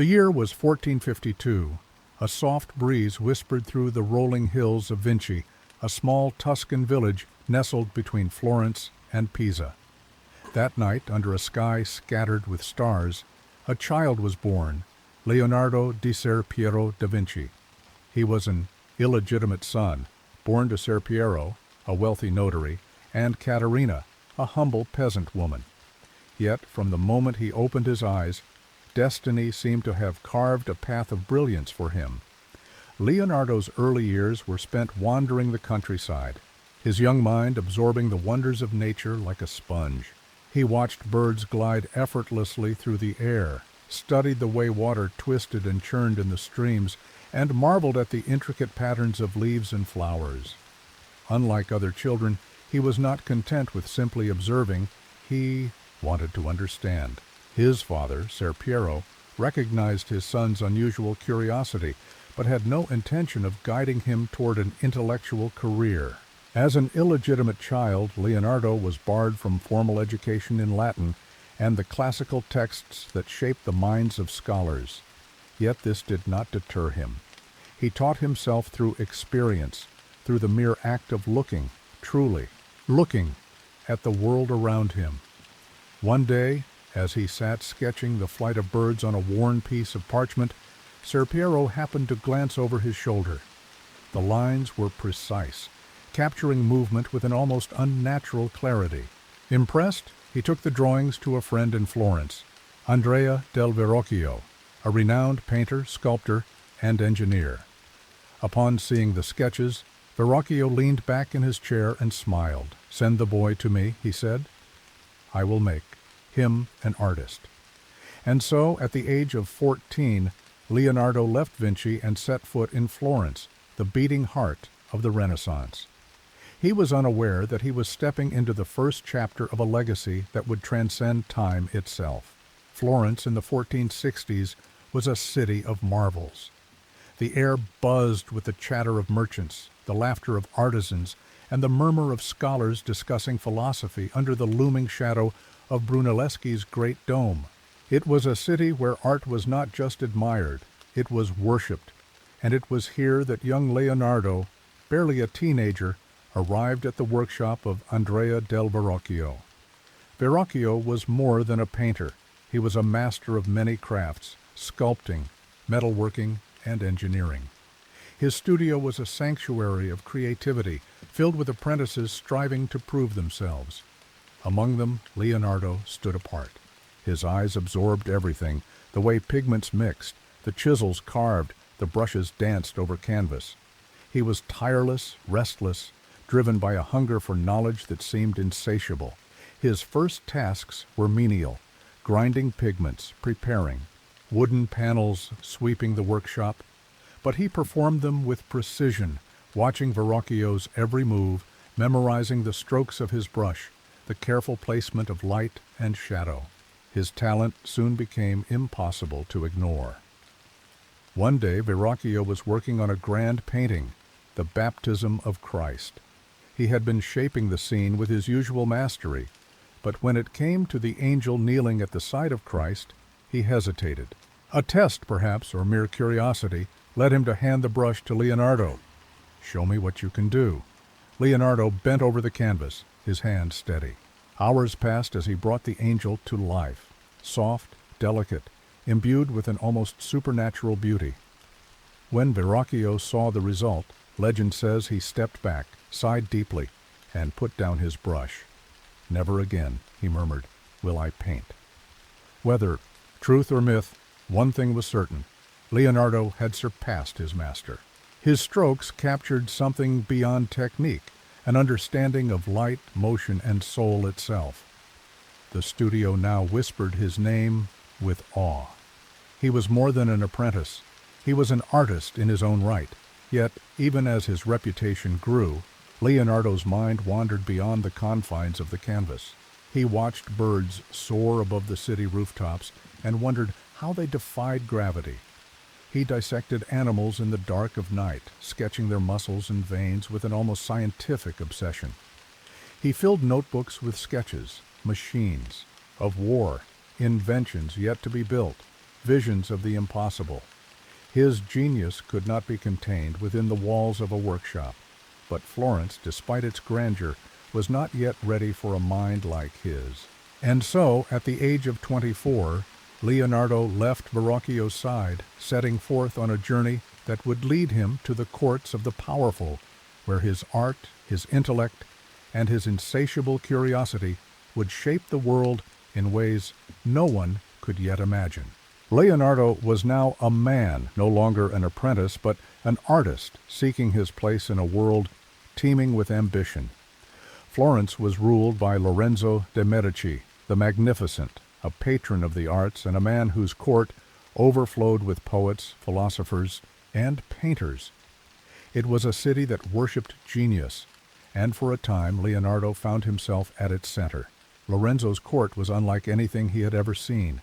The year was 1452. A soft breeze whispered through the rolling hills of Vinci, a small Tuscan village nestled between Florence and Pisa. That night, under a sky scattered with stars, a child was born, Leonardo di Ser Piero da Vinci. He was an illegitimate son, born to Ser Piero, a wealthy notary, and Caterina, a humble peasant woman. Yet, from the moment he opened his eyes, destiny seemed to have carved a path of brilliance for him. Leonardo's early years were spent wandering the countryside, his young mind absorbing the wonders of nature like a sponge. He watched birds glide effortlessly through the air, studied the way water twisted and churned in the streams, and marveled at the intricate patterns of leaves and flowers. Unlike other children, he was not content with simply observing. He wanted to understand. His father, Ser Piero, recognized his son's unusual curiosity, but had no intention of guiding him toward an intellectual career. As an illegitimate child, Leonardo was barred from formal education in Latin and the classical texts that shaped the minds of scholars. Yet this did not deter him. He taught himself through experience, through the mere act of looking, truly, looking at the world around him. One day, as he sat sketching the flight of birds on a worn piece of parchment, Ser Piero happened to glance over his shoulder. The lines were precise, capturing movement with an almost unnatural clarity. Impressed, he took the drawings to a friend in Florence, Andrea del Verrocchio, a renowned painter, sculptor, and engineer. Upon seeing the sketches, Verrocchio leaned back in his chair and smiled. "Send the boy to me," he said. "I will make him an artist." And so, at the age of 14, Leonardo left Vinci and set foot in Florence, the beating heart of the Renaissance. He was unaware that he was stepping into the first chapter of a legacy that would transcend time itself. Florence in the 1460s was a city of marvels. The air buzzed with the chatter of merchants, the laughter of artisans, and the murmur of scholars discussing philosophy under the looming shadow of Brunelleschi's great dome. It was a city where art was not just admired, it was worshipped, and it was here that young Leonardo, barely a teenager, arrived at the workshop of Andrea del Verrocchio. Verrocchio was more than a painter. He was a master of many crafts, sculpting, metalworking, and engineering. His studio was a sanctuary of creativity, filled with apprentices striving to prove themselves. Among them, Leonardo stood apart. His eyes absorbed everything, the way pigments mixed, the chisels carved, the brushes danced over canvas. He was tireless, restless, driven by a hunger for knowledge that seemed insatiable. His first tasks were menial, grinding pigments, preparing, wooden panels sweeping the workshop, but he performed them with precision, watching Verrocchio's every move, memorizing the strokes of his brush, the careful placement of light and shadow. His talent soon became impossible to ignore. One day, Verrocchio was working on a grand painting, the Baptism of Christ. He had been shaping the scene with his usual mastery, but when it came to the angel kneeling at the side of Christ, he hesitated. A test, perhaps, or mere curiosity, led him to hand the brush to Leonardo. "Show me what you can do." Leonardo bent over the canvas, his hand steady. Hours passed as he brought the angel to life, soft, delicate, imbued with an almost supernatural beauty. When Verrocchio saw the result, legend says he stepped back, sighed deeply, and put down his brush. "Never again," he murmured, "will I paint." Whether truth or myth, one thing was certain: Leonardo had surpassed his master. His strokes captured something beyond technique, an understanding of light, motion, and soul itself. The studio now whispered his name with awe. He was more than an apprentice. He was an artist in his own right. Yet, even as his reputation grew, Leonardo's mind wandered beyond the confines of the canvas. He watched birds soar above the city rooftops and wondered how they defied gravity. He dissected animals in the dark of night, sketching their muscles and veins with an almost scientific obsession. He filled notebooks with sketches, machines, of war, inventions yet to be built, visions of the impossible. His genius could not be contained within the walls of a workshop, but Florence, despite its grandeur, was not yet ready for a mind like his. And so, at the age of 24, Leonardo left Verrocchio's side, setting forth on a journey that would lead him to the courts of the powerful, where his art, his intellect, and his insatiable curiosity would shape the world in ways no one could yet imagine. Leonardo was now a man, no longer an apprentice, but an artist seeking his place in a world teeming with ambition. Florence was ruled by Lorenzo de' Medici, the Magnificent, a patron of the arts and a man whose court overflowed with poets, philosophers, and painters. It was a city that worshipped genius, and for a time Leonardo found himself at its center. Lorenzo's court was unlike anything he had ever seen.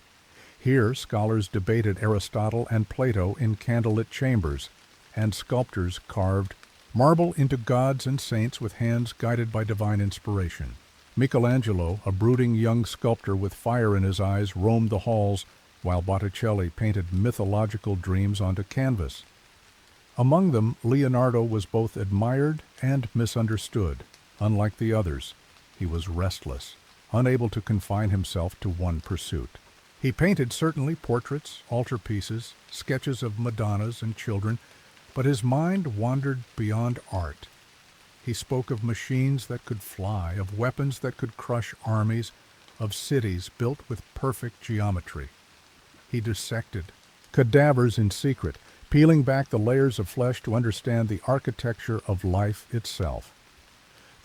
Here scholars debated Aristotle and Plato in candlelit chambers, and sculptors carved marble into gods and saints with hands guided by divine inspiration. Michelangelo, a brooding young sculptor with fire in his eyes, roamed the halls, while Botticelli painted mythological dreams onto canvas. Among them, Leonardo was both admired and misunderstood. Unlike the others, he was restless, unable to confine himself to one pursuit. He painted certainly portraits, altarpieces, sketches of Madonnas and children, but his mind wandered beyond art. He spoke of machines that could fly, of weapons that could crush armies, of cities built with perfect geometry. He dissected cadavers in secret, peeling back the layers of flesh to understand the architecture of life itself.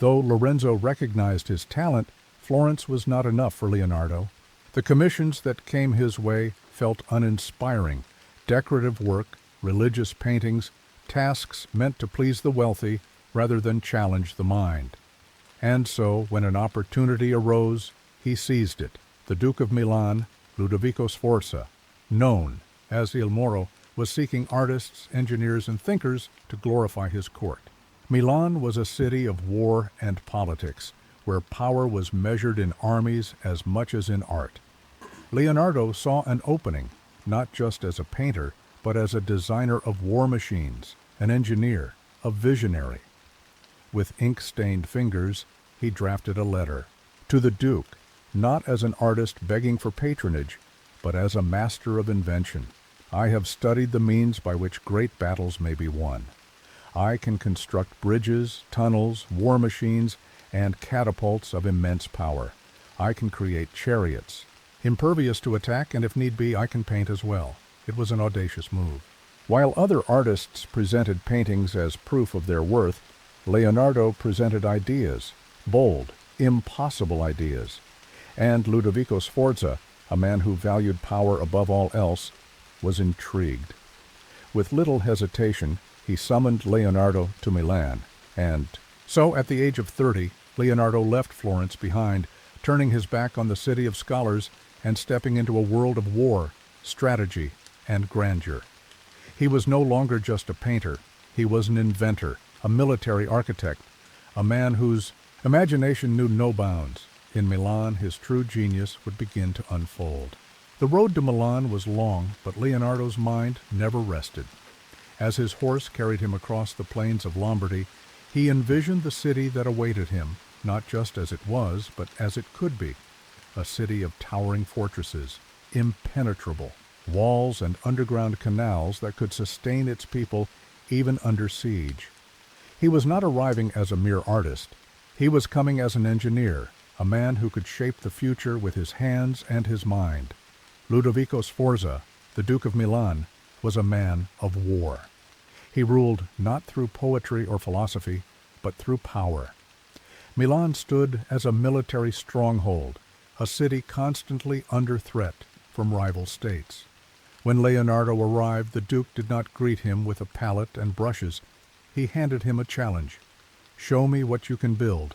Though Lorenzo recognized his talent, Florence was not enough for Leonardo. The commissions that came his way felt uninspiring. Decorative work, religious paintings, tasks meant to please the wealthy rather than challenge the mind. And so, when an opportunity arose, he seized it. The Duke of Milan, Ludovico Sforza, known as Il Moro, was seeking artists, engineers, and thinkers to glorify his court. Milan was a city of war and politics, where power was measured in armies as much as in art. Leonardo saw an opening, not just as a painter, but as a designer of war machines, an engineer, a visionary. With ink-stained fingers, he drafted a letter to the Duke, not as an artist begging for patronage, but as a master of invention. I have studied the means by which great battles may be won. I can construct bridges, tunnels, war machines, and catapults of immense power. I can create chariots, impervious to attack, and if need be, I can paint as well. It was an audacious move. While other artists presented paintings as proof of their worth, Leonardo presented ideas, bold, impossible ideas. And Ludovico Sforza, a man who valued power above all else, was intrigued. With little hesitation, he summoned Leonardo to Milan, and so at the age of 30, Leonardo left Florence behind, turning his back on the city of scholars and stepping into a world of war, strategy, and grandeur. He was no longer just a painter. He was an inventor, a military architect, a man whose imagination knew no bounds. In Milan, his true genius would begin to unfold. The road to Milan was long, but Leonardo's mind never rested. As his horse carried him across the plains of Lombardy, he envisioned the city that awaited him, not just as it was, but as it could be, a city of towering fortresses, impenetrable, walls and underground canals that could sustain its people even under siege. He was not arriving as a mere artist. He was coming as an engineer, a man who could shape the future with his hands and his mind. Ludovico Sforza, the Duke of Milan, was a man of war. He ruled not through poetry or philosophy, but through power. Milan stood as a military stronghold, a city constantly under threat from rival states. When Leonardo arrived, the Duke did not greet him with a palette and brushes. He handed him a challenge. "Show me what you can build."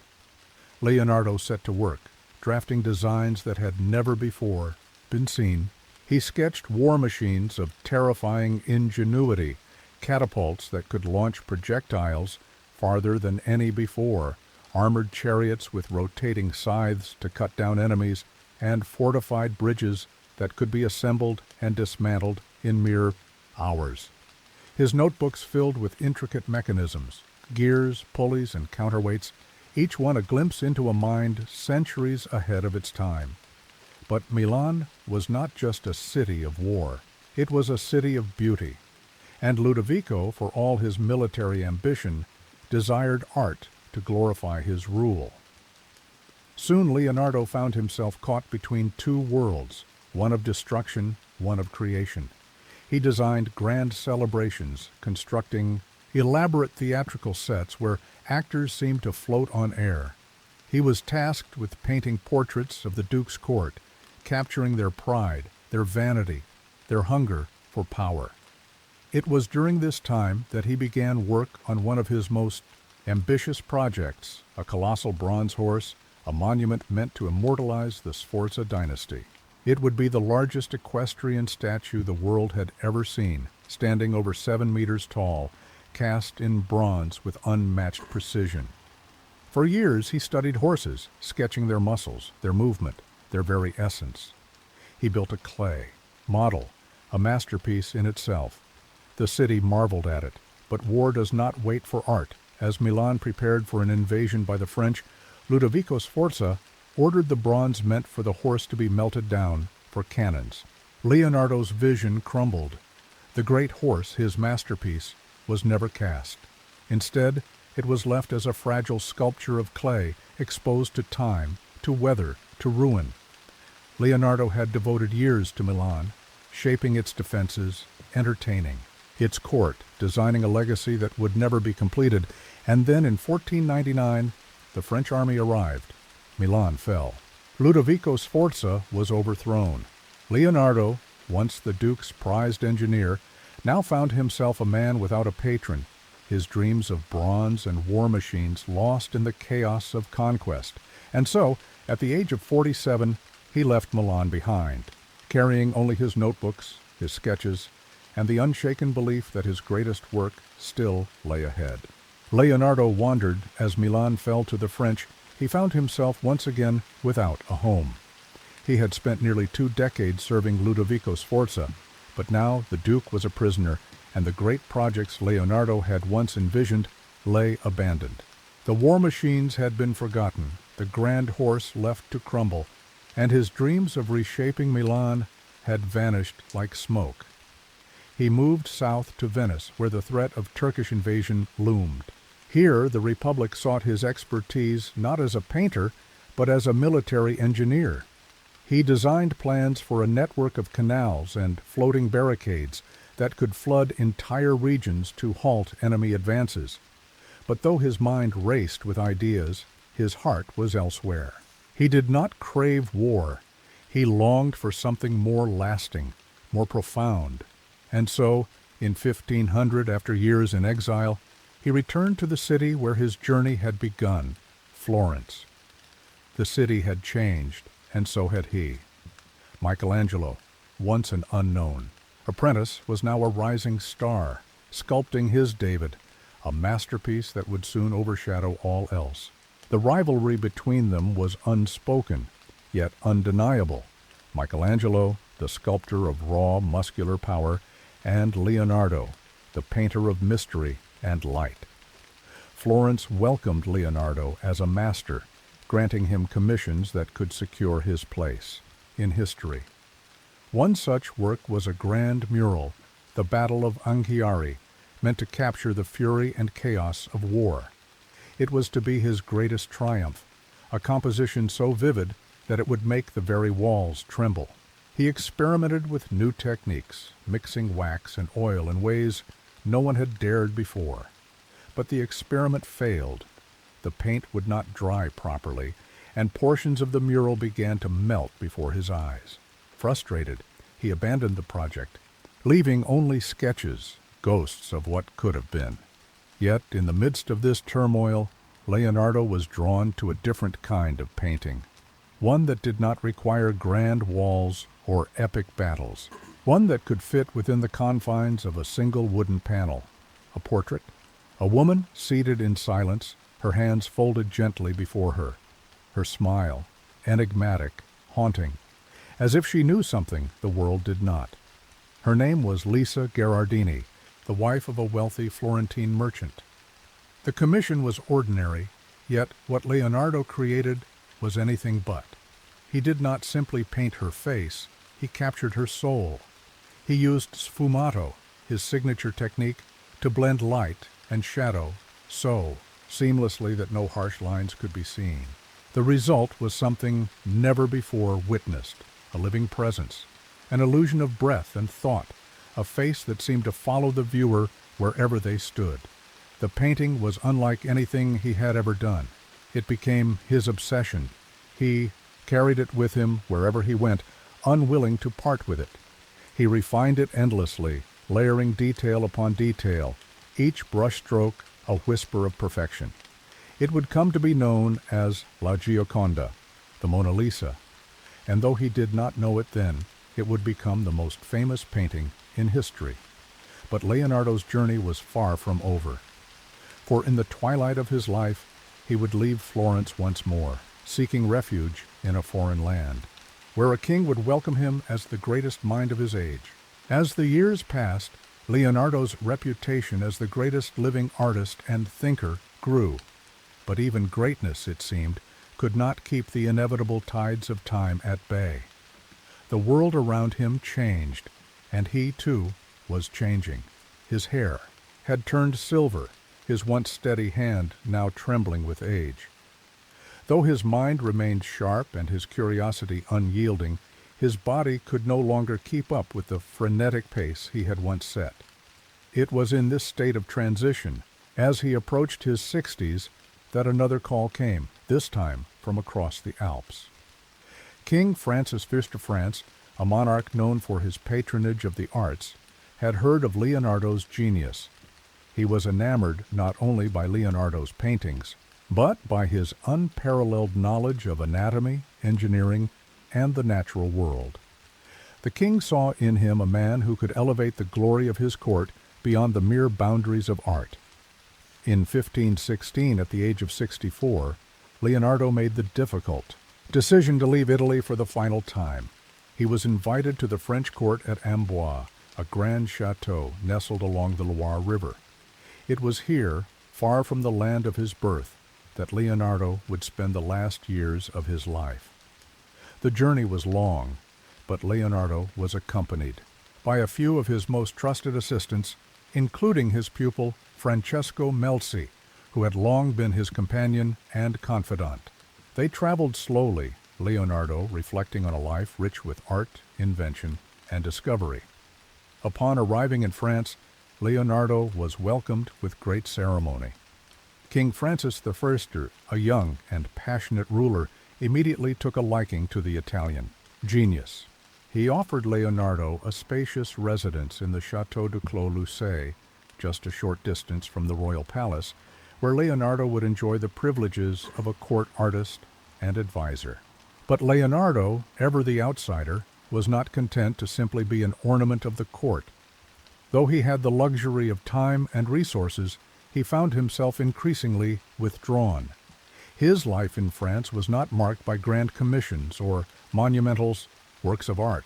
Leonardo set to work, drafting designs that had never before been seen. He sketched war machines of terrifying ingenuity, catapults that could launch projectiles farther than any before, armored chariots with rotating scythes to cut down enemies, and fortified bridges that could be assembled and dismantled in mere hours. His notebooks filled with intricate mechanisms, gears, pulleys, and counterweights, each one a glimpse into a mind centuries ahead of its time. But Milan was not just a city of war. It was a city of beauty. And Ludovico, for all his military ambition, desired art to glorify his rule. Soon Leonardo found himself caught between two worlds, one of destruction, one of creation. He designed grand celebrations, constructing elaborate theatrical sets where actors seemed to float on air. He was tasked with painting portraits of the Duke's court, capturing their pride, their vanity, their hunger for power. It was during this time that he began work on one of his most ambitious projects, a colossal bronze horse, a monument meant to immortalize the Sforza dynasty. It would be the largest equestrian statue the world had ever seen, standing over 7 meters tall, cast in bronze with unmatched precision. For years he studied horses, sketching their muscles, their movement, their very essence. He built a clay model, a masterpiece in itself. The city marveled at it, but war does not wait for art. As Milan prepared for an invasion by the French, Ludovico Sforza ordered the bronze meant for the horse to be melted down for cannons. Leonardo's vision crumbled. The great horse, his masterpiece, was never cast. Instead, it was left as a fragile sculpture of clay, exposed to time, to weather, to ruin. Leonardo had devoted years to Milan, shaping its defenses, entertaining its court, designing a legacy that would never be completed, and then in 1499, the French army arrived. Milan fell. Ludovico Sforza was overthrown. Leonardo, once the Duke's prized engineer, now found himself a man without a patron, his dreams of bronze and war machines lost in the chaos of conquest. And so, at the age of 47, he left Milan behind, carrying only his notebooks, his sketches, and the unshaken belief that his greatest work still lay ahead. Leonardo wandered as Milan fell to the French. He found himself once again without a home. He had spent nearly 2 decades serving Ludovico Sforza, but now the Duke was a prisoner, and the great projects Leonardo had once envisioned lay abandoned. The war machines had been forgotten, the grand horse left to crumble, and his dreams of reshaping Milan had vanished like smoke. He moved south to Venice, where the threat of Turkish invasion loomed. Here, the Republic sought his expertise not as a painter, but as a military engineer. He designed plans for a network of canals and floating barricades that could flood entire regions to halt enemy advances. But though his mind raced with ideas, his heart was elsewhere. He did not crave war. He longed for something more lasting, more profound. And so, in 1500, after years in exile, he returned to the city where his journey had begun, Florence. The city had changed, and so had he. Michelangelo, once an unknown apprentice, was now a rising star, sculpting his David, a masterpiece that would soon overshadow all else. The rivalry between them was unspoken, yet undeniable. Michelangelo, the sculptor of raw, muscular power, and Leonardo, the painter of mystery and light. Florence welcomed Leonardo as a master, granting him commissions that could secure his place in history. One such work was a grand mural, the Battle of Anghiari, meant to capture the fury and chaos of war. It was to be his greatest triumph, a composition so vivid that it would make the very walls tremble. He experimented with new techniques, mixing wax and oil in ways no one had dared before. But the experiment failed. The paint would not dry properly, and portions of the mural began to melt before his eyes. Frustrated, he abandoned the project, leaving only sketches, ghosts of what could have been. Yet, in the midst of this turmoil, Leonardo was drawn to a different kind of painting, one that did not require grand walls or epic battles, one that could fit within the confines of a single wooden panel. A portrait, a woman seated in silence, her hands folded gently before her, her smile enigmatic, haunting, as if she knew something the world did not. Her name was Lisa Gherardini, the wife of a wealthy Florentine merchant. The commission was ordinary, yet what Leonardo created was anything but. He did not simply paint her face, he captured her soul. He used sfumato, his signature technique, to blend light and shadow so seamlessly that no harsh lines could be seen. The result was something never before witnessed, a living presence, an illusion of breath and thought, a face that seemed to follow the viewer wherever they stood. The painting was unlike anything he had ever done. It became his obsession. He carried it with him wherever he went, unwilling to part with it. He refined it endlessly, layering detail upon detail, each brushstroke a whisper of perfection. It would come to be known as La Gioconda, the Mona Lisa, and though he did not know it then, it would become the most famous painting in history. But Leonardo's journey was far from over, for in the twilight of his life, he would leave Florence once more, seeking refuge in a foreign land, where a king would welcome him as the greatest mind of his age. As the years passed, Leonardo's reputation as the greatest living artist and thinker grew, but even greatness, it seemed, could not keep the inevitable tides of time at bay. The world around him changed, and he, too, was changing. His hair had turned silver, his once steady hand now trembling with age. Though his mind remained sharp and his curiosity unyielding, his body could no longer keep up with the frenetic pace he had once set. It was in this state of transition, as he approached his 60s, that another call came, this time from across the Alps. King Francis I of France, a monarch known for his patronage of the arts, had heard of Leonardo's genius. He was enamored not only by Leonardo's paintings, but by his unparalleled knowledge of anatomy, engineering, and the natural world. The king saw in him a man who could elevate the glory of his court beyond the mere boundaries of art. In 1516, at the age of 64, Leonardo made the difficult decision to leave Italy for the final time. He was invited to the French court at Amboise, a grand chateau nestled along the Loire River. It was here, far from the land of his birth, that Leonardo would spend the last years of his life. The journey was long, but Leonardo was accompanied by a few of his most trusted assistants, including his pupil Francesco Melzi, who had long been his companion and confidant. They traveled slowly, Leonardo reflecting on a life rich with art, invention, and discovery. Upon arriving in France, Leonardo was welcomed with great ceremony. King Francis I, a young and passionate ruler, immediately took a liking to the Italian genius. He offered Leonardo a spacious residence in the Château de Clos-Lucé, just a short distance from the royal palace, where Leonardo would enjoy the privileges of a court artist and advisor. But Leonardo, ever the outsider, was not content to simply be an ornament of the court. Though he had the luxury of time and resources, he found himself increasingly withdrawn. His life in France was not marked by grand commissions or monumentals, works of art.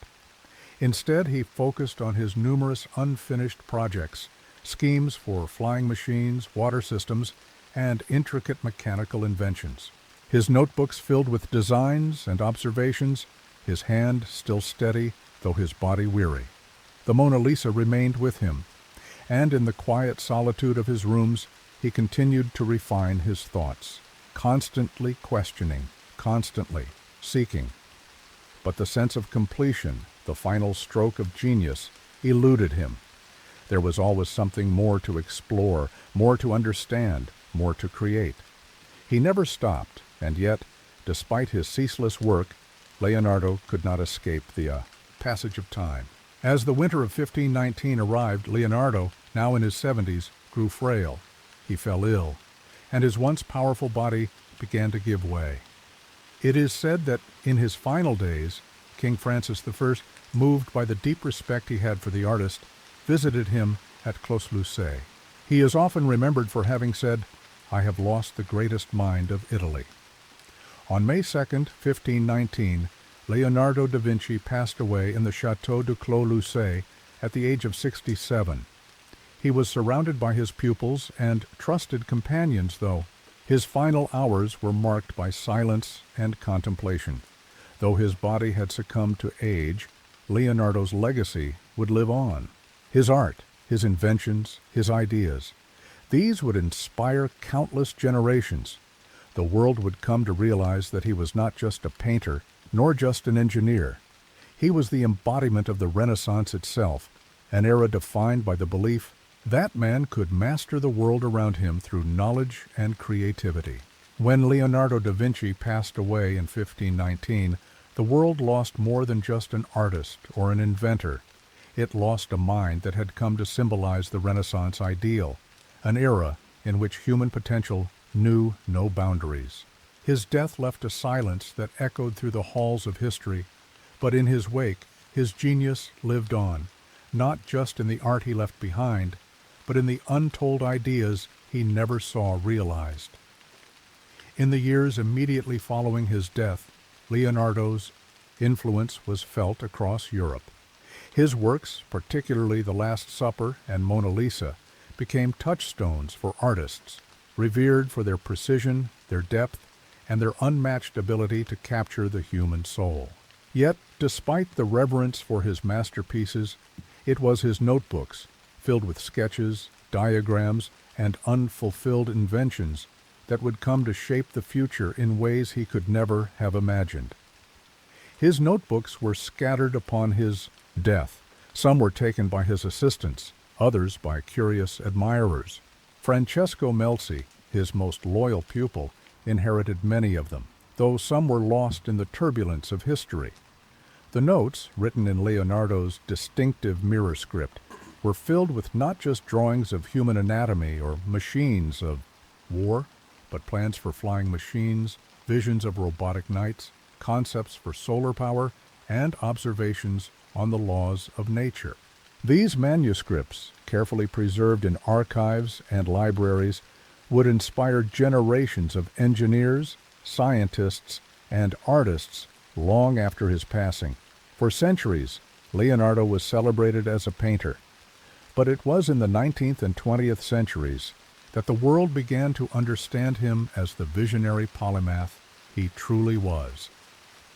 Instead, he focused on his numerous unfinished projects, schemes for flying machines, water systems, and intricate mechanical inventions. His notebooks filled with designs and observations, his hand still steady, though his body weary. The Mona Lisa remained with him, and in the quiet solitude of his rooms, he continued to refine his thoughts, constantly questioning, constantly seeking. But the sense of completion, the final stroke of genius, eluded him. There was always something more to explore, more to understand, more to create. He never stopped, and yet, despite his ceaseless work, Leonardo could not escape the passage of time. As the winter of 1519 arrived, Leonardo, now in his 70s, grew frail. He fell ill, and his once powerful body began to give way. It is said that in his final days, King Francis I, moved by the deep respect he had for the artist, visited him at Clos-Lucé. He is often remembered for having said, "I have lost the greatest mind of Italy." On May 2, 1519, Leonardo da Vinci passed away in the Château de Clos-Lucé at the age of 67. He was surrounded by his pupils and trusted companions, though. His final hours were marked by silence and contemplation. Though his body had succumbed to age, Leonardo's legacy would live on. His art, his inventions, his ideas, these would inspire countless generations. The world would come to realize that he was not just a painter, nor just an engineer. He was the embodiment of the Renaissance itself, an era defined by the belief that man could master the world around him through knowledge and creativity. When Leonardo da Vinci passed away in 1519, the world lost more than just an artist or an inventor. It lost a mind that had come to symbolize the Renaissance ideal, an era in which human potential knew no boundaries. His death left a silence that echoed through the halls of history, but in his wake, his genius lived on, not just in the art he left behind, but in the untold ideas he never saw realized. In the years immediately following his death, Leonardo's influence was felt across Europe. His works, particularly The Last Supper and Mona Lisa, became touchstones for artists, revered for their precision, their depth, and their unmatched ability to capture the human soul. Yet, despite the reverence for his masterpieces, it was his notebooks, filled with sketches, diagrams, and unfulfilled inventions, that would come to shape the future in ways he could never have imagined. His notebooks were scattered upon his death. Some were taken by his assistants, others by curious admirers. Francesco Melzi, his most loyal pupil, inherited many of them, though some were lost in the turbulence of history. The notes, written in Leonardo's distinctive mirror script, were filled with not just drawings of human anatomy or machines of war, but plans for flying machines, visions of robotic knights, concepts for solar power, and observations on the laws of nature. These manuscripts, carefully preserved in archives and libraries, would inspire generations of engineers, scientists, and artists long after his passing. For centuries, Leonardo was celebrated as a painter. But it was in the 19th and 20th centuries that the world began to understand him as the visionary polymath he truly was.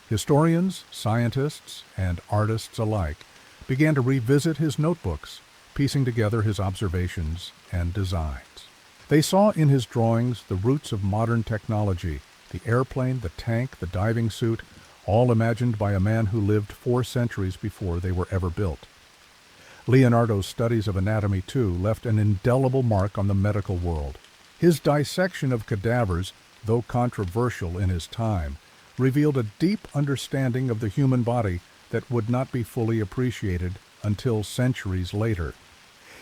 Historians, scientists, and artists alike began to revisit his notebooks, piecing together his observations and designs. They saw in his drawings the roots of modern technology, the airplane, the tank, the diving suit, all imagined by a man who lived 4 centuries before they were ever built. Leonardo's studies of anatomy, too, left an indelible mark on the medical world. His dissection of cadavers, though controversial in his time, revealed a deep understanding of the human body that would not be fully appreciated until centuries later.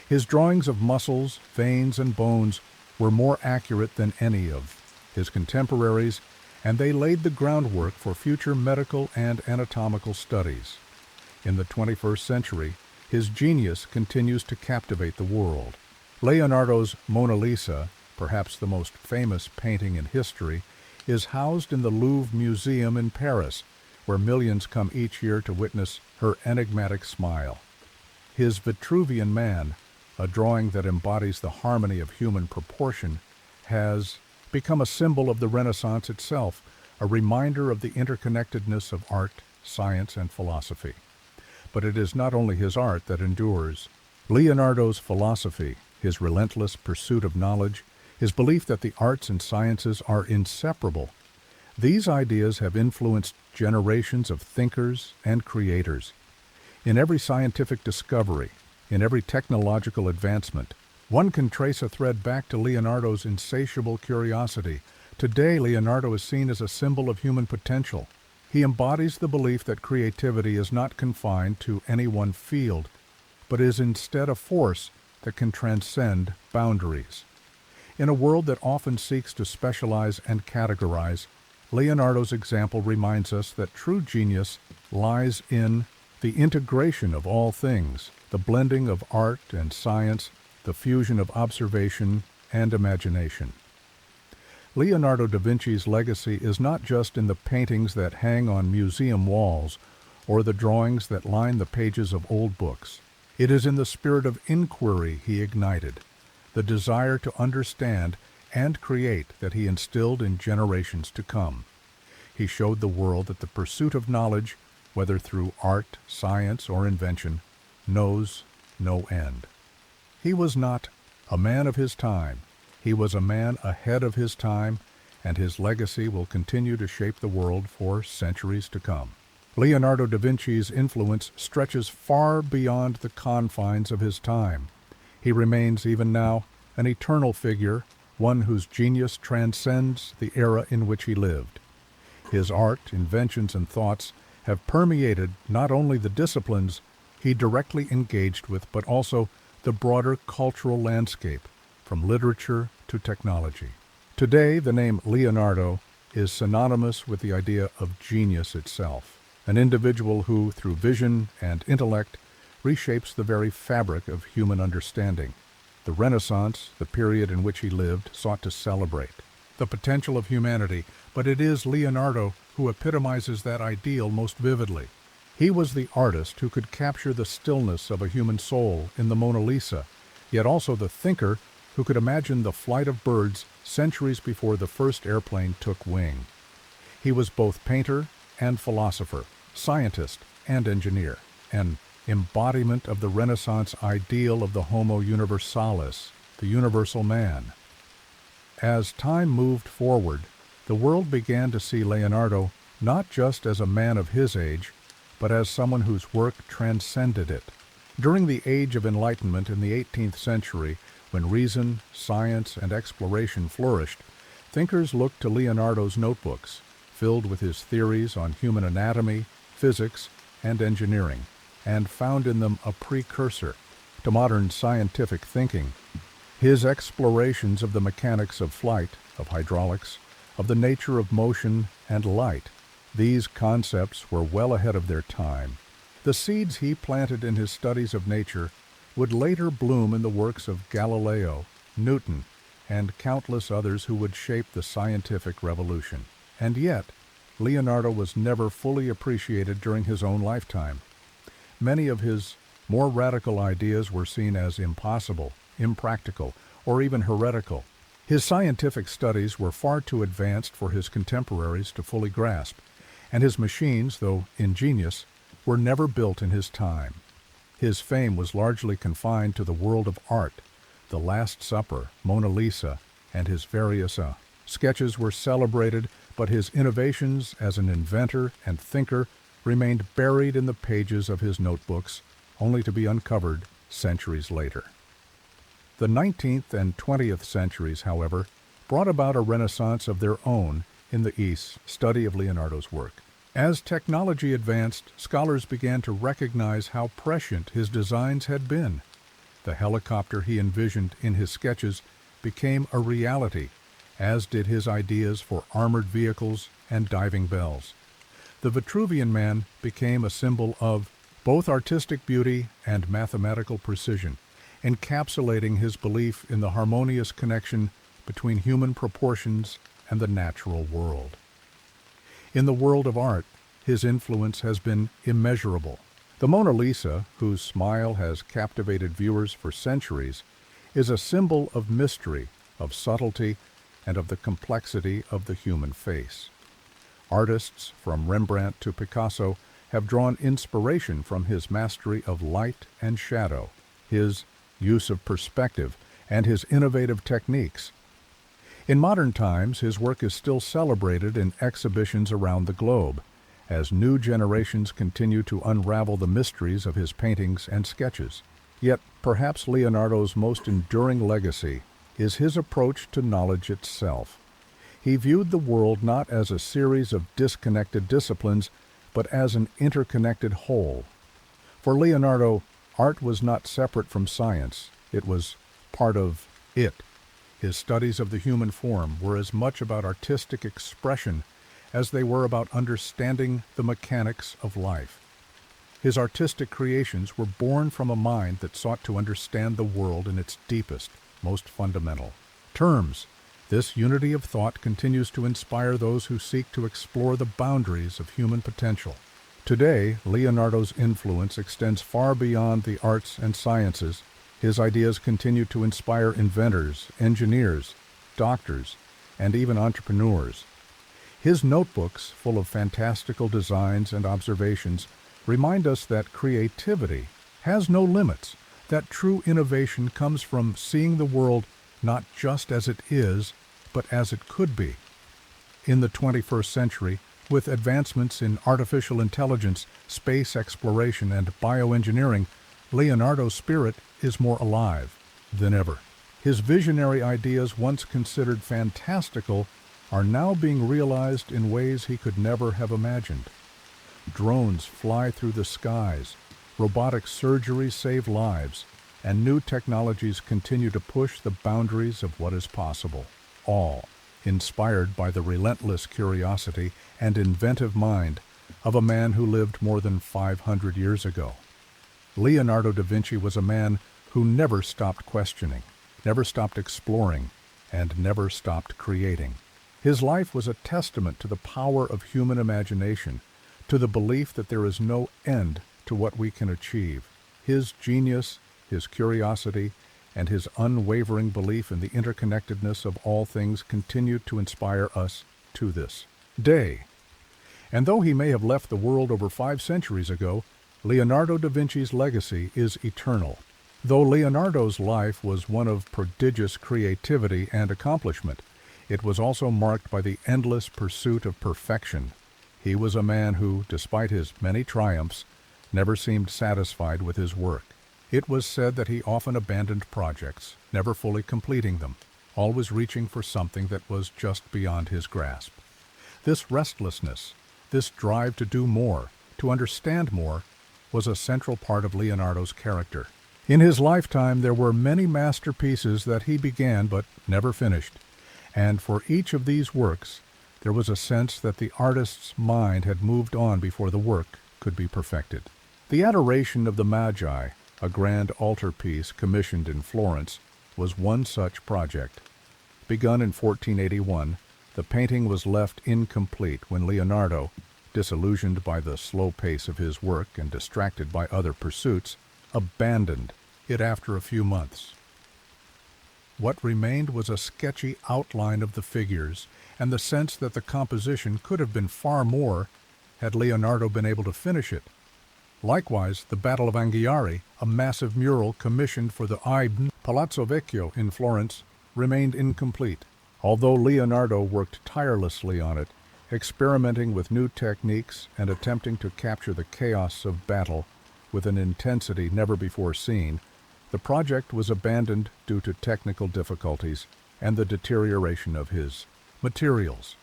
His drawings of muscles, veins, and bones were more accurate than any of his contemporaries, and they laid the groundwork for future medical and anatomical studies. In the 21st century, his genius continues to captivate the world. Leonardo's Mona Lisa, perhaps the most famous painting in history, is housed in the Louvre Museum in Paris, where millions come each year to witness her enigmatic smile. His Vitruvian Man, a drawing that embodies the harmony of human proportion, has become a symbol of the Renaissance itself, a reminder of the interconnectedness of art, science, and philosophy. But it is not only his art that endures. Leonardo's philosophy, his relentless pursuit of knowledge, his belief that the arts and sciences are inseparable, these ideas have influenced generations of thinkers and creators. In every scientific discovery, in every technological advancement, one can trace a thread back to Leonardo's insatiable curiosity. Today, Leonardo is seen as a symbol of human potential. He embodies the belief that creativity is not confined to any one field, but is instead a force that can transcend boundaries. In a world that often seeks to specialize and categorize, Leonardo's example reminds us that true genius lies in the integration of all things, the blending of art and science, the fusion of observation and imagination. Leonardo da Vinci's legacy is not just in the paintings that hang on museum walls or the drawings that line the pages of old books. It is in the spirit of inquiry he ignited, the desire to understand and create that he instilled in generations to come. He showed the world that the pursuit of knowledge, whether through art, science, or invention, knows no end. He was not a man of his time. He was a man ahead of his time, and his legacy will continue to shape the world for centuries to come. Leonardo da Vinci's influence stretches far beyond the confines of his time. He remains even now an eternal figure, one whose genius transcends the era in which he lived. His art, inventions, and thoughts have permeated not only the disciplines he directly engaged with, but also the broader cultural landscape, from literature to technology. Today, the name Leonardo is synonymous with the idea of genius itself, an individual who, through vision and intellect, reshapes the very fabric of human understanding. The Renaissance, the period in which he lived, sought to celebrate the potential of humanity, but it is Leonardo who epitomizes that ideal most vividly. He was the artist who could capture the stillness of a human soul in the Mona Lisa, yet also the thinker who could imagine the flight of birds centuries before the first airplane took wing. He was both painter and philosopher, scientist and engineer, an embodiment of the Renaissance ideal of the Homo universalis, the universal man. As time moved forward, the world began to see Leonardo not just as a man of his age, but as someone whose work transcended it. During the Age of Enlightenment in the 18th century, when reason, science, and exploration flourished, thinkers looked to Leonardo's notebooks, filled with his theories on human anatomy, physics, and engineering, and found in them a precursor to modern scientific thinking. His explorations of the mechanics of flight, of hydraulics, of the nature of motion and light, these concepts were well ahead of their time. The seeds he planted in his studies of nature would later bloom in the works of Galileo, Newton, and countless others who would shape the scientific revolution. And yet, Leonardo was never fully appreciated during his own lifetime. Many of his more radical ideas were seen as impossible, impractical, or even heretical. His scientific studies were far too advanced for his contemporaries to fully grasp, and his machines, though ingenious, were never built in his time. His fame was largely confined to the world of art. The Last Supper, Mona Lisa, and his various sketches were celebrated, but his innovations as an inventor and thinker remained buried in the pages of his notebooks, only to be uncovered centuries later. The 19th and 20th centuries, however, brought about a renaissance of their own in the East's study of Leonardo's work. As technology advanced, scholars began to recognize how prescient his designs had been. The helicopter he envisioned in his sketches became a reality, as did his ideas for armored vehicles and diving bells. The Vitruvian Man became a symbol of both artistic beauty and mathematical precision, encapsulating his belief in the harmonious connection between human proportions and the natural world. In the world of art, his influence has been immeasurable. The Mona Lisa, whose smile has captivated viewers for centuries, is a symbol of mystery, of subtlety, and of the complexity of the human face. Artists, from Rembrandt to Picasso, have drawn inspiration from his mastery of light and shadow, his use of perspective, and his innovative techniques. In modern times, his work is still celebrated in exhibitions around the globe, as new generations continue to unravel the mysteries of his paintings and sketches. Yet, perhaps Leonardo's most enduring legacy is his approach to knowledge itself. He viewed the world not as a series of disconnected disciplines, but as an interconnected whole. For Leonardo, art was not separate from science, it was part of it. His studies of the human form were as much about artistic expression as they were about understanding the mechanics of life. His artistic creations were born from a mind that sought to understand the world in its deepest, most fundamental terms. This unity of thought continues to inspire those who seek to explore the boundaries of human potential. Today, Leonardo's influence extends far beyond the arts and sciences. His ideas continue to inspire inventors, engineers, doctors, and even entrepreneurs. His notebooks, full of fantastical designs and observations, remind us that creativity has no limits, that true innovation comes from seeing the world not just as it is, but as it could be. In the 21st century, with advancements in artificial intelligence, space exploration, and bioengineering, Leonardo's spirit is more alive than ever. His visionary ideas, once considered fantastical, are now being realized in ways he could never have imagined. Drones fly through the skies, robotic surgery save lives, and new technologies continue to push the boundaries of what is possible, all inspired by the relentless curiosity and inventive mind of a man who lived more than 500 years ago. Leonardo da Vinci was a man who never stopped questioning, never stopped exploring, and never stopped creating. His life was a testament to the power of human imagination, to the belief that there is no end to what we can achieve. His genius, his curiosity, and his unwavering belief in the interconnectedness of all things continue to inspire us to this day. And though he may have left the world over 5 centuries ago, Leonardo da Vinci's legacy is eternal. Though Leonardo's life was one of prodigious creativity and accomplishment, it was also marked by the endless pursuit of perfection. He was a man who, despite his many triumphs, never seemed satisfied with his work. It was said that he often abandoned projects, never fully completing them, always reaching for something that was just beyond his grasp. This restlessness, this drive to do more, to understand more, was a central part of Leonardo's character. In his lifetime, there were many masterpieces that he began but never finished, and for each of these works, there was a sense that the artist's mind had moved on before the work could be perfected. The Adoration of the Magi, a grand altarpiece commissioned in Florence, was one such project. Begun in 1481, the painting was left incomplete when Leonardo, disillusioned by the slow pace of his work and distracted by other pursuits, abandoned it after a few months. What remained was a sketchy outline of the figures and the sense that the composition could have been far more had Leonardo been able to finish it. Likewise, the Battle of Anghiari, a massive mural commissioned for the Palazzo Vecchio in Florence, remained incomplete. Although Leonardo worked tirelessly on it, experimenting with new techniques and attempting to capture the chaos of battle with an intensity never before seen, the project was abandoned due to technical difficulties and the deterioration of his materials.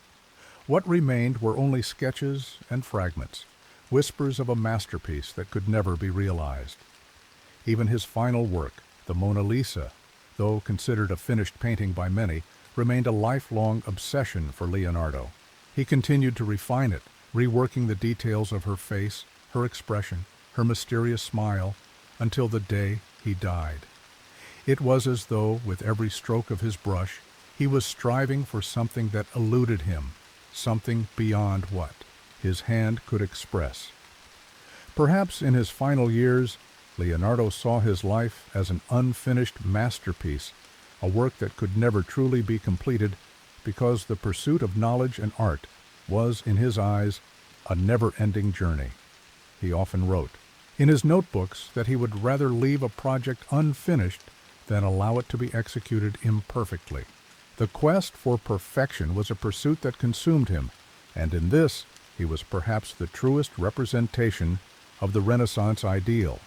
What remained were only sketches and fragments, whispers of a masterpiece that could never be realized. Even his final work, the Mona Lisa, though considered a finished painting by many, remained a lifelong obsession for Leonardo. He continued to refine it, reworking the details of her face, her expression, her mysterious smile, until the day he died. It was as though, with every stroke of his brush, he was striving for something that eluded him, something beyond what his hand could express. Perhaps in his final years, Leonardo saw his life as an unfinished masterpiece, a work that could never truly be completed because the pursuit of knowledge and art was, in his eyes, a never-ending journey. He often wrote in his notebooks that he would rather leave a project unfinished than allow it to be executed imperfectly. The quest for perfection was a pursuit that consumed him, and in this, he was perhaps the truest representation of the Renaissance ideal,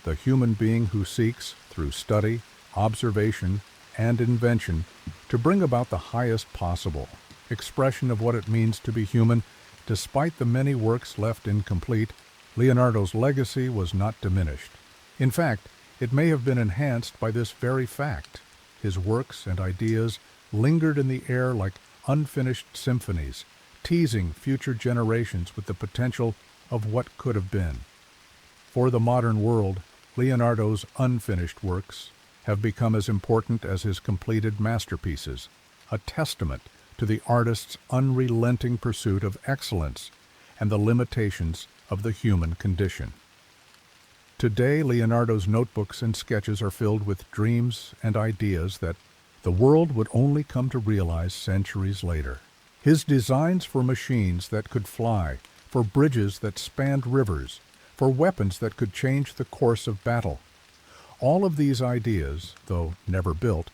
the human being who seeks, through study, observation, and invention, to bring about the highest possible expression of what it means to be human. Despite the many works left incomplete, Leonardo's legacy was not diminished. In fact, it may have been enhanced by this very fact. His works and ideas lingered in the air like unfinished symphonies, teasing future generations with the potential of what could have been. For the modern world, Leonardo's unfinished works have become as important as his completed masterpieces, a testament to the artist's unrelenting pursuit of excellence and the limitations of the human condition. Today, Leonardo's notebooks and sketches are filled with dreams and ideas that the world would only come to realize centuries later. His designs for machines that could fly, for bridges that spanned rivers, for weapons that could change the course of battle. All of these ideas, though never built,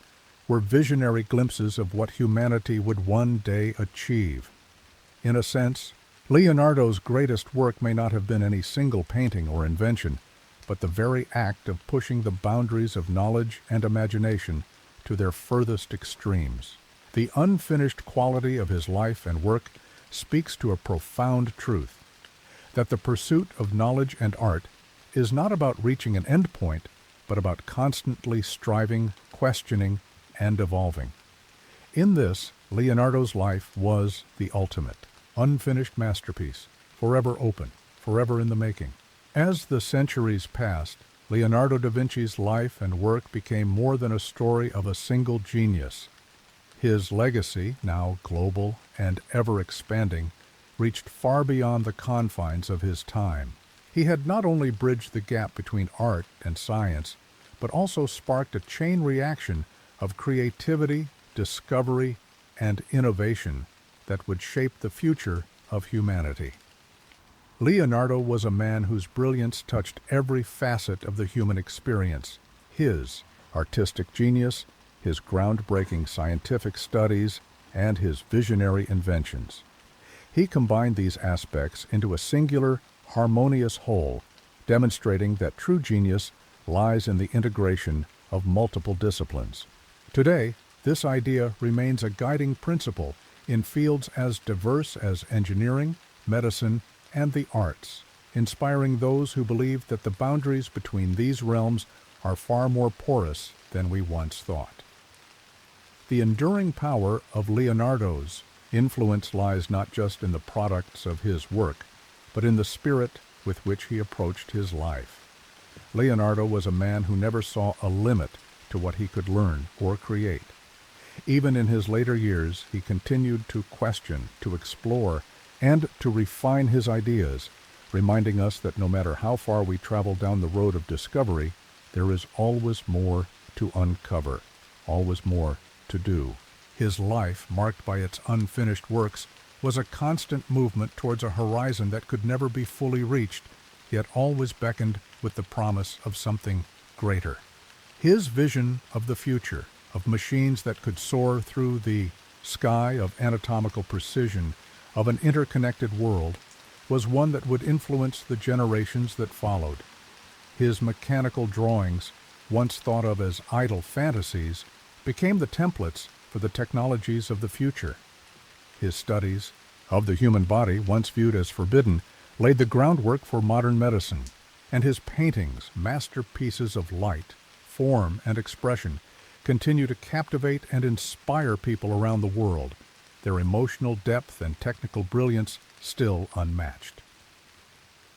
were visionary glimpses of what humanity would one day achieve. In a sense, Leonardo's greatest work may not have been any single painting or invention, but the very act of pushing the boundaries of knowledge and imagination to their furthest extremes. The unfinished quality of his life and work speaks to a profound truth, that the pursuit of knowledge and art is not about reaching an end point, but about constantly striving, questioning, and evolving. In this, Leonardo's life was the ultimate, unfinished masterpiece, forever open, forever in the making. As the centuries passed, Leonardo da Vinci's life and work became more than a story of a single genius. His legacy, now global and ever-expanding, reached far beyond the confines of his time. He had not only bridged the gap between art and science, but also sparked a chain reaction of creativity, discovery, and innovation that would shape the future of humanity. Leonardo was a man whose brilliance touched every facet of the human experience. His artistic genius, his groundbreaking scientific studies, and his visionary inventions. He combined these aspects into a singular, harmonious whole, demonstrating that true genius lies in the integration of multiple disciplines. Today, this idea remains a guiding principle in fields as diverse as engineering, medicine, and the arts, inspiring those who believe that the boundaries between these realms are far more porous than we once thought. The enduring power of Leonardo's influence lies not just in the products of his work, but in the spirit with which he approached his life. Leonardo was a man who never saw a limit to what he could learn or create. Even in his later years, he continued to question, to explore, and to refine his ideas, reminding us that no matter how far we travel down the road of discovery, there is always more to uncover, always more to do. His life, marked by its unfinished works, was a constant movement towards a horizon that could never be fully reached, yet always beckoned with the promise of something greater. His vision of the future, of machines that could soar through the sky, of anatomical precision, of an interconnected world, was one that would influence the generations that followed. His mechanical drawings, once thought of as idle fantasies, became the templates for the technologies of the future. His studies of the human body, once viewed as forbidden, laid the groundwork for modern medicine, and his paintings, masterpieces of light, form, and expression, continue to captivate and inspire people around the world, their emotional depth and technical brilliance still unmatched.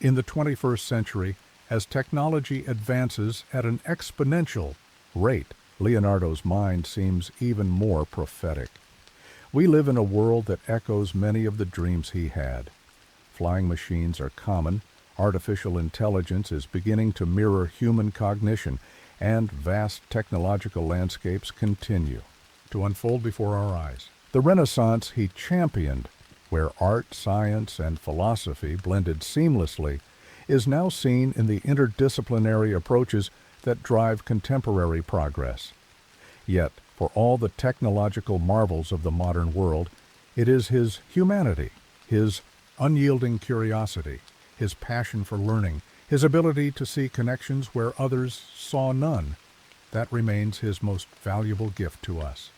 In the 21st century, as technology advances at an exponential rate, Leonardo's mind seems even more prophetic. We live in a world that echoes many of the dreams he had. Flying machines are common, artificial intelligence is beginning to mirror human cognition, and vast technological landscapes continue to unfold before our eyes. The Renaissance he championed, where art, science, and philosophy blended seamlessly, is now seen in the interdisciplinary approaches that drive contemporary progress. Yet, for all the technological marvels of the modern world, it is his humanity, his unyielding curiosity, his passion for learning, his ability to see connections where others saw none, that remains his most valuable gift to us.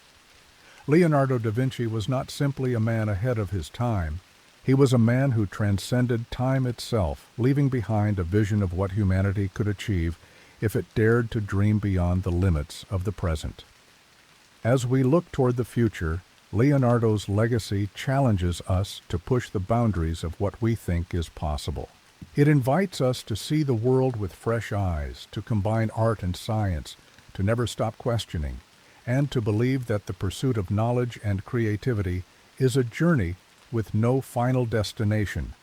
Leonardo da Vinci was not simply a man ahead of his time. He was a man who transcended time itself, leaving behind a vision of what humanity could achieve if it dared to dream beyond the limits of the present. As we look toward the future, Leonardo's legacy challenges us to push the boundaries of what we think is possible. It invites us to see the world with fresh eyes, to combine art and science, to never stop questioning, and to believe that the pursuit of knowledge and creativity is a journey with no final destination,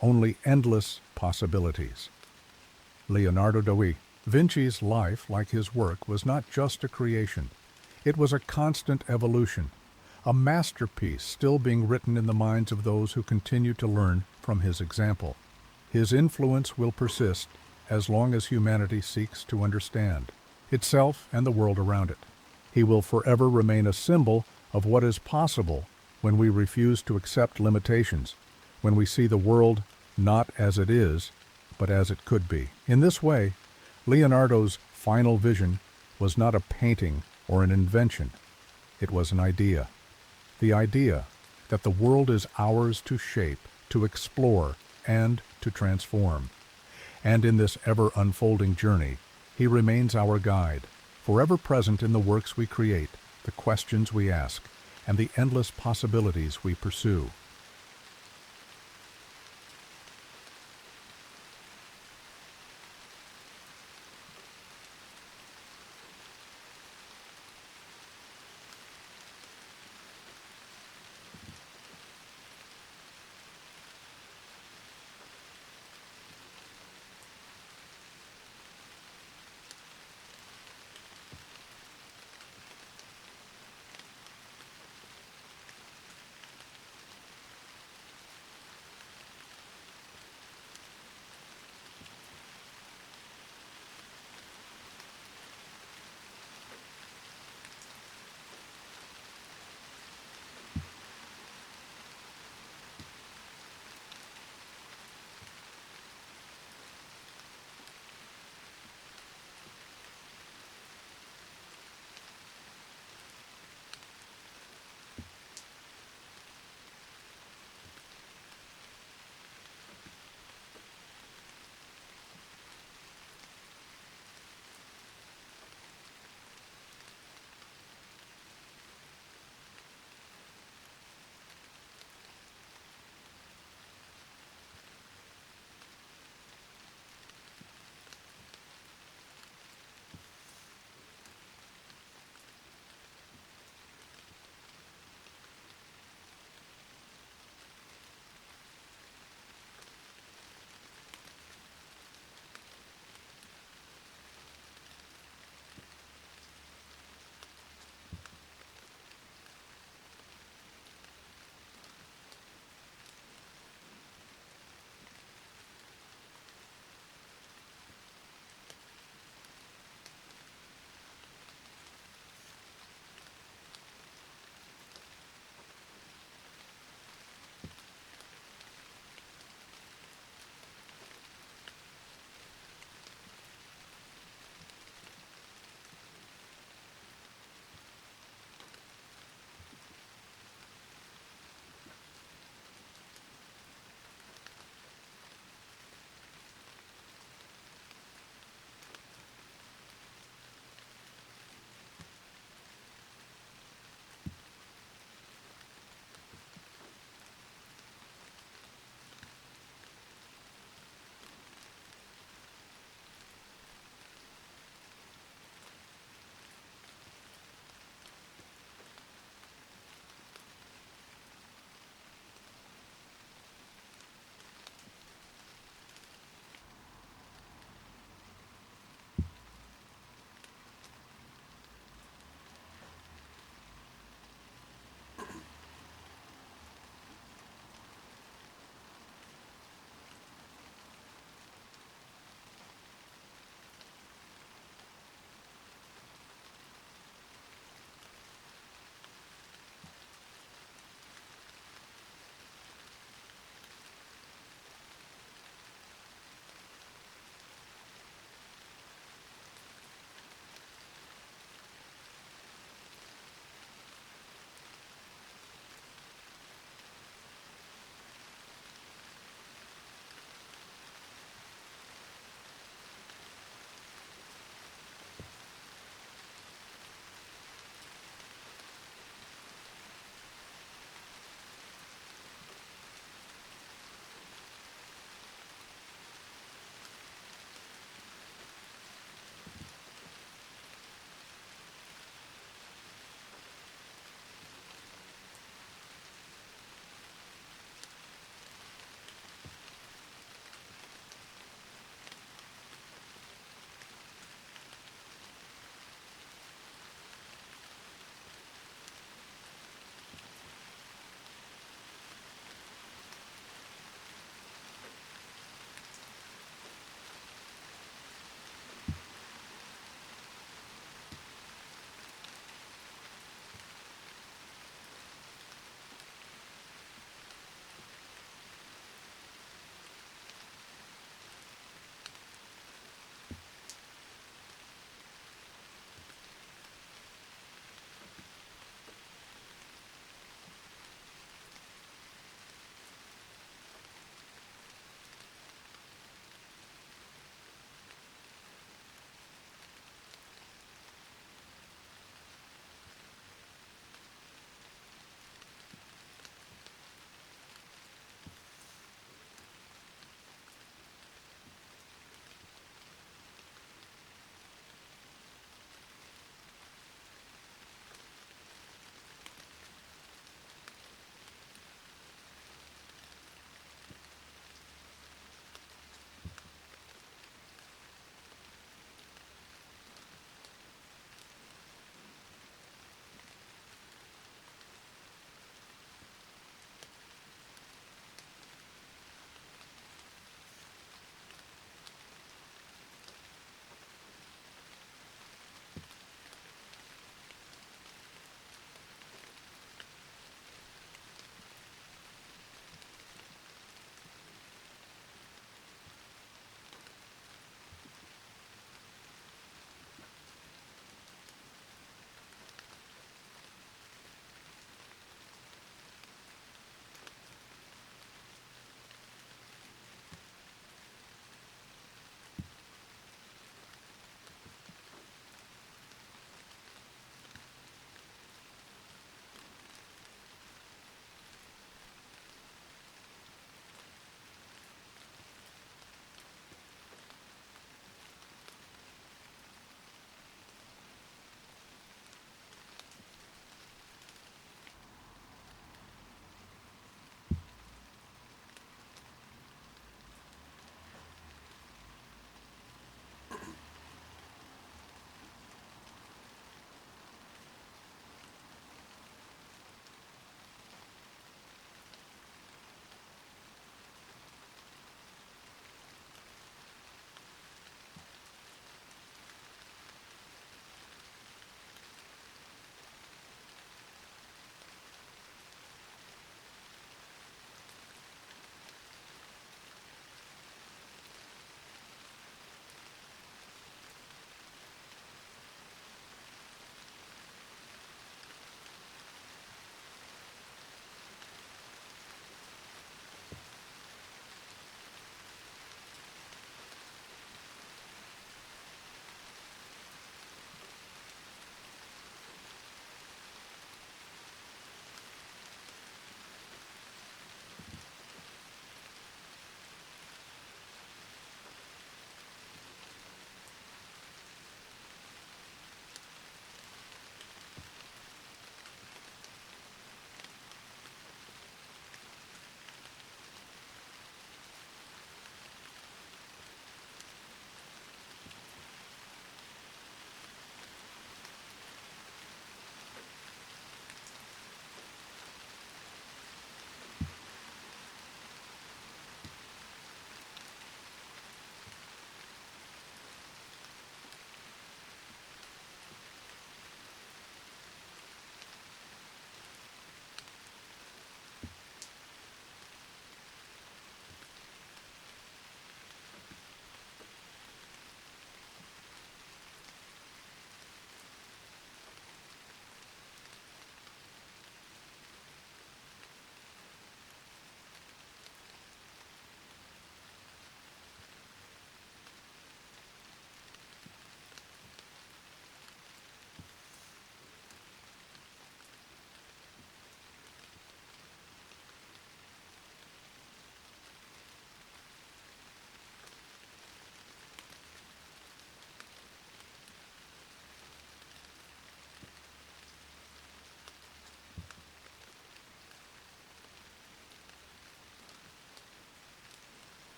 only endless possibilities. Leonardo da Vinci's life, like his work, was not just a creation. It was a constant evolution, a masterpiece still being written in the minds of those who continue to learn from his example. His influence will persist as long as humanity seeks to understand itself and the world around it. He will forever remain a symbol of what is possible when we refuse to accept limitations, when we see the world not as it is, but as it could be. In this way, Leonardo's final vision was not a painting or an invention. It was an idea. The idea that the world is ours to shape, to explore, and to transform. And in this ever-unfolding journey, he remains our guide, forever present in the works we create, the questions we ask, and the endless possibilities we pursue.